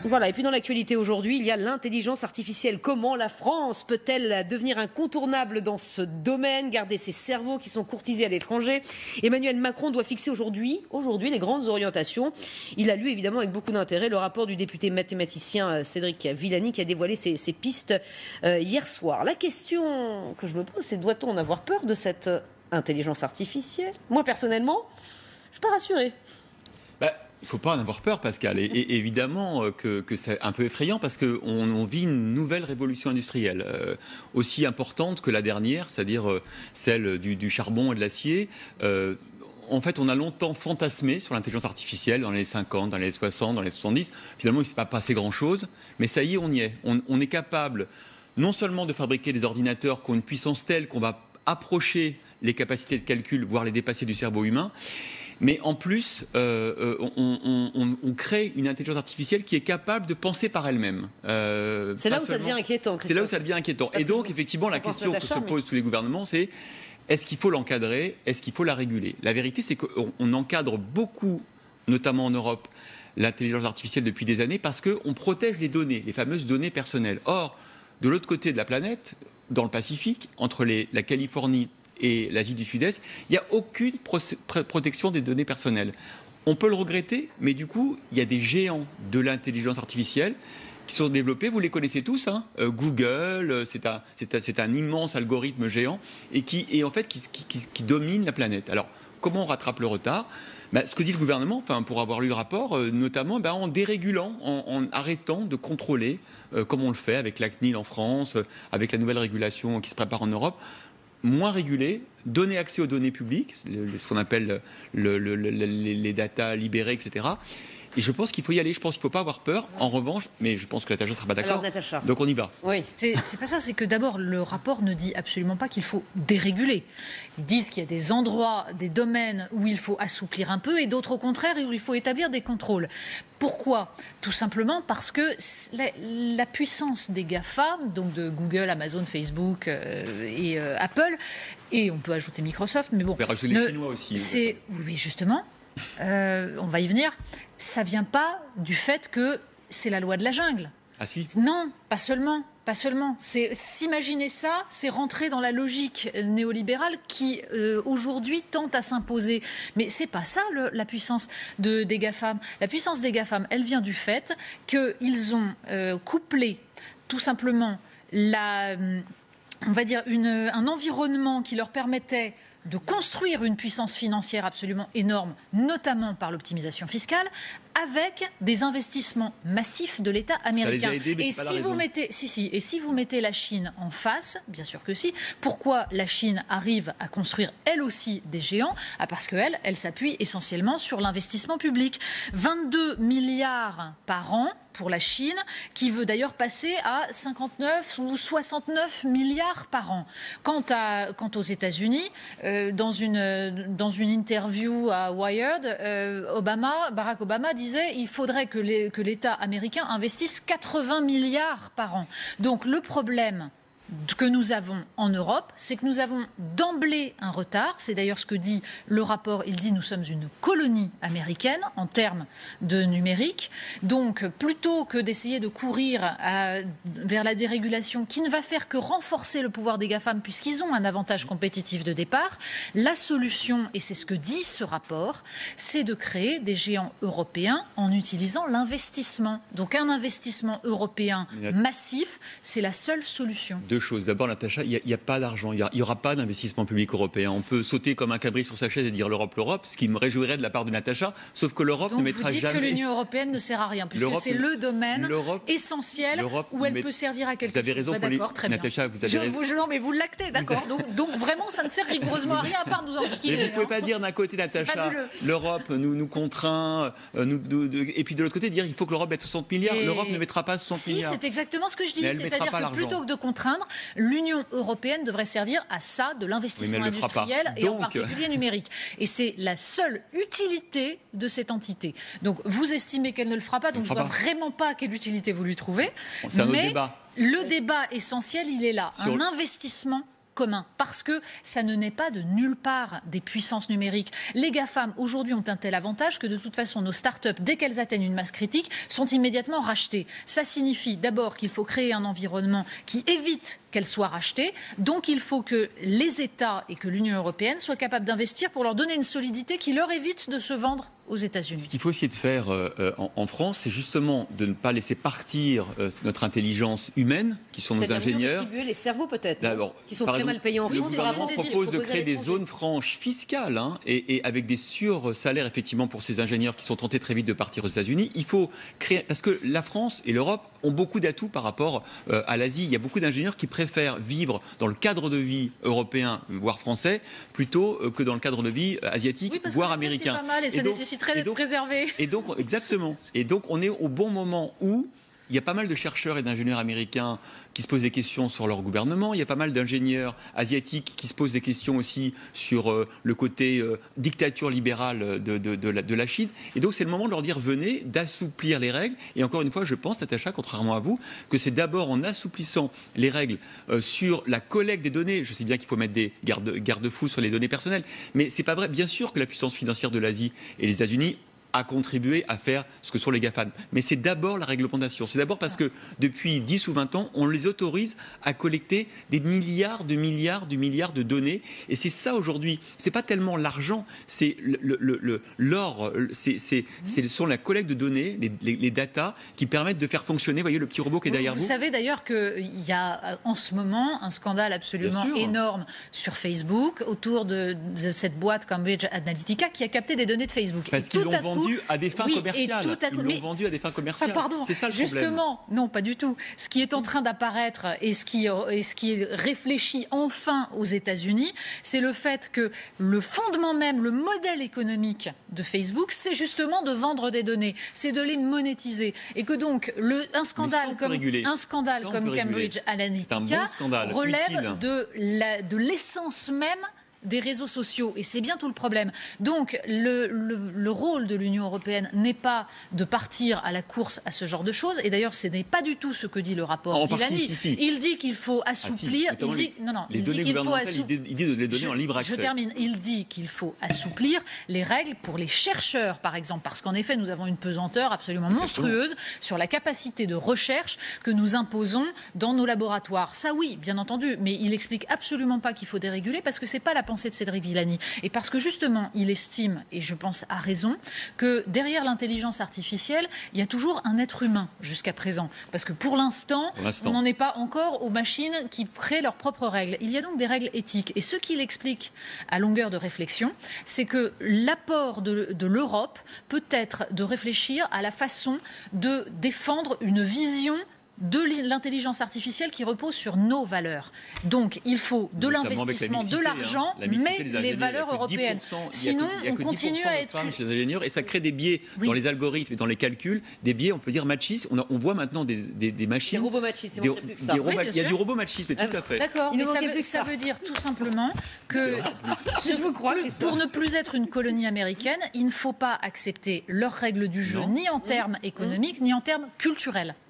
Voilà, et puis dans l'actualité aujourd'hui, il y a l'intelligence artificielle. Comment la France peut-elle devenir incontournable dans ce domaine, garder ses cerveaux qui sont courtisés à l'étranger? Emmanuel Macron doit fixer aujourd'hui les grandes orientations. Il a lu évidemment avec beaucoup d'intérêt le rapport du député mathématicien Cédric Villani qui a dévoilé ses pistes hier soir. La question que je me pose, c'est doit-on en avoir peur de cette intelligence artificielle? Moi personnellement, je ne suis pas rassurée. Il ne faut pas en avoir peur, Pascal. Et évidemment que c'est un peu effrayant parce qu'on vit une nouvelle révolution industrielle, aussi importante que la dernière, c'est-à-dire celle du charbon et de l'acier. En fait, on a longtemps fantasmé sur l'intelligence artificielle dans les années 50, dans les années 60, dans les années 70. Finalement, il ne s'est pas passé grand-chose. Mais ça y est, on y est. On est capable non seulement de fabriquer des ordinateurs qui ont une puissance telle qu'on va approcher les capacités de calcul, voire les dépasser du cerveau humain. Mais en plus, on crée une intelligence artificielle qui est capable de penser par elle-même. C'est là où ça devient inquiétant, Christophe. C'est là où ça devient inquiétant. Et donc, effectivement, la question que se posent tous les gouvernements, c'est est-ce qu'il faut l'encadrer? Est-ce qu'il faut la réguler? La vérité, c'est qu'on encadre beaucoup, notamment en Europe, l'intelligence artificielle depuis des années parce qu'on protège les données, les fameuses données personnelles. Or, de l'autre côté de la planète, dans le Pacifique, entre la Californie et l'Asie du Sud-Est, il n'y a aucune protection des données personnelles. On peut le regretter, mais du coup, il y a des géants de l'intelligence artificielle qui sont développés, vous les connaissez tous, hein, Google, c'est un immense algorithme géant et qui domine la planète. Alors, comment on rattrape le retard? Ce que dit le gouvernement, pour avoir lu le rapport, notamment en dérégulant, en arrêtant de contrôler, comme on le fait avec la CNIL en France, avec la nouvelle régulation qui se prépare en Europe, moins régulé, donner accès aux données publiques, ce qu'on appelle les datas libérées, etc. Et je pense qu'il faut y aller, je pense qu'il ne faut pas avoir peur. En revanche, mais je pense que Natacha ne sera pas d'accord. Donc on y va. Oui. C'est pas ça, c'est que d'abord, le rapport ne dit absolument pas qu'il faut déréguler. Ils disent qu'il y a des endroits, des domaines où il faut assouplir un peu et d'autres au contraire où il faut établir des contrôles. Pourquoi? Tout simplement parce que la puissance des GAFA, donc de Google, Amazon, Facebook et Apple, et on peut ajouter Microsoft, mais bon. On peut rajouter les Chinois aussi. Oui, justement. On va y venir. Ça vient pas du fait que c'est la loi de la jungle. Ah si? Non, pas seulement. Pas seulement. C'est s'imaginer ça, c'est rentrer dans la logique néolibérale qui aujourd'hui tente à s'imposer. Mais c'est pas ça la puissance des GAFAM. La puissance des GAFAM, elle vient du fait qu'ils ont couplé tout simplement on va dire un environnement qui leur permettait de construire une puissance financière absolument énorme, notamment par l'optimisation fiscale, avec des investissements massifs de l'État américain. Et si vous mettez la Chine en face, bien sûr que si, pourquoi la Chine arrive à construire elle aussi des géants? Parce qu'elle s'appuie essentiellement sur l'investissement public. 22 milliards par an pour la Chine, qui veut d'ailleurs passer à 59 ou 69 milliards par an. Quant aux États-Unis, dans une interview à Wired, Barack Obama disait il faudrait que l'État américain investisse 80 milliards par an. Donc le problème que nous avons en Europe, c'est que nous avons d'emblée un retard. C'est d'ailleurs ce que dit le rapport. Il dit nous sommes une colonie américaine en termes de numérique. Donc plutôt que d'essayer de courir vers la dérégulation qui ne va faire que renforcer le pouvoir des GAFAM puisqu'ils ont un avantage compétitif de départ, la solution, et c'est ce que dit ce rapport, c'est de créer des géants européens en utilisant l'investissement. Donc un investissement européen massif, c'est la seule solution. Deux choses. D'abord, Natacha, il n'y a pas d'argent. Il n'y aura pas d'investissement public européen. On peut sauter comme un cabri sur sa chaise et dire l'Europe, ce qui me réjouirait de la part de Natacha, sauf que l'Europe ne mettra jamais... Donc vous dites que l'Union européenne ne sert à rien, puisque c'est le domaine essentiel où elle peut servir à quelque chose. Vous avez raison, d'accord, très bien. Natacha, vous avez raison. Non, mais vous l'actez, d'accord. Donc vraiment, ça ne sert rigoureusement à rien à part nous enquiquiner. Mais vous ne pouvez pas dire d'un côté, Natacha, l'Europe nous contraint, et puis de l'autre côté, dire il faut que l'Europe mette 60 milliards. L'Europe ne mettra pas 60 milliards. Si, c'est exactement ce que je dis. C'est-à-dire que plutôt que de contraindre, l'Union européenne devrait servir à ça, de l'investissement industriel et en particulier numérique. Et c'est la seule utilité de cette entité. Donc vous estimez qu'elle ne le fera pas, donc je ne vois vraiment pas quelle utilité vous lui trouvez. C'est un autre débat. Le débat essentiel, il est là. Un investissement commun, parce que ça ne naît pas de nulle part des puissances numériques. Les GAFAM, aujourd'hui, ont un tel avantage que de toute façon, nos startups, dès qu'elles atteignent une masse critique, sont immédiatement rachetées. Ça signifie d'abord qu'il faut créer un environnement qui évite qu'elles soient rachetées. Donc il faut que les États et que l'Union européenne soient capables d'investir pour leur donner une solidité qui leur évite de se vendre aux États-Unis. Ce qu'il faut essayer de faire en France, c'est justement de ne pas laisser partir notre intelligence humaine, qui sont nos ingénieurs. Distribuer les cerveaux peut-être, qui sont très mal payés en France. Le gouvernement propose de créer des zones franches fiscales et avec des sur-salaires effectivement pour ces ingénieurs qui sont tentés très vite de partir aux États-Unis. Il faut créer, parce que la France et l'Europe ont beaucoup d'atouts par rapport à l'Asie. Il y a beaucoup d'ingénieurs qui préfèrent vivre dans le cadre de vie européen, voire français, plutôt que dans le cadre de vie asiatique, voire américain. C'est pas mal et ça nécessiterait d'être préservé. Et donc, exactement. Et donc, on est au bon moment où il y a pas mal de chercheurs et d'ingénieurs américains qui se posent des questions sur leur gouvernement. Il y a pas mal d'ingénieurs asiatiques qui se posent des questions aussi sur le côté dictature libérale de la Chine. Et donc, c'est le moment de leur dire venez, d'assouplir les règles. Et encore une fois, je pense, Natacha, contrairement à vous, que c'est d'abord en assouplissant les règles sur la collecte des données. Je sais bien qu'il faut mettre des garde-fous sur les données personnelles, mais c'est pas vrai. Bien sûr que la puissance financière de l'Asie et les États-Unis a contribué à faire ce que sont les GAFAM. Mais c'est d'abord la réglementation. C'est d'abord parce que depuis 10 ou 20 ans, on les autorise à collecter des milliards de données. Et c'est ça aujourd'hui. C'est pas tellement l'argent, c'est l'or, ce sont la collecte de données, les datas qui permettent de faire fonctionner, vous voyez, le petit robot qui est derrière vous. Vous savez d'ailleurs qu'il y a en ce moment un scandale absolument énorme sur Facebook autour de cette boîte Cambridge Analytica qui a capté des données de Facebook. Parce qu'ils l'ont vendu à des fins commerciales. Ils l'ont vendu à des fins commerciales. Pardon, c'est ça le justement, problème. non, pas du tout. Ce qui est en train d'apparaître et ce qui est réfléchi enfin aux États-Unis, c'est le fait que le fondement même, le modèle économique de Facebook, c'est justement de vendre des données, c'est de les monétiser. Et que donc, un scandale comme Cambridge Analytica relève de l'essence même des réseaux sociaux. Et c'est bien tout le problème. Donc, le rôle de l'Union européenne n'est pas de partir à la course à ce genre de choses. Et d'ailleurs, ce n'est pas du tout ce que dit le rapport Villani. Il dit qu'il faut assouplir. Les données gouvernementales, il dit de les donner en libre accès. Je termine. Il dit qu'il faut assouplir les règles pour les chercheurs, par exemple. Parce qu'en effet, nous avons une pesanteur absolument monstrueuse sur la capacité de recherche que nous imposons dans nos laboratoires. Ça, oui, bien entendu. Mais il n'explique absolument pas qu'il faut déréguler parce que ce n'est pas la pensée de Cédric Villani. Et parce que justement, il estime, et je pense à raison, que derrière l'intelligence artificielle, il y a toujours un être humain jusqu'à présent. Parce que pour l'instant, on n'en est pas encore aux machines qui créent leurs propres règles. Il y a donc des règles éthiques. Et ce qu'il explique à longueur de réflexion, c'est que l'apport de l'Europe peut être de réfléchir à la façon de défendre une vision de l'intelligence artificielle qui repose sur nos valeurs. Donc, il faut de l'investissement, de l'argent, mais les valeurs européennes. Sinon, on continue à être... Chez les ingénieurs, et ça crée des biais dans les algorithmes et dans les calculs, des biais, on peut dire machistes. On voit maintenant des machines... Des robots machistes, c'est plus que ça. Il y a du robot machisme, tout à fait. D'accord, mais ça veut dire tout simplement que pour ne plus être une colonie américaine, il ne faut pas accepter leurs règles du jeu, ni en termes économiques, ni en termes culturels.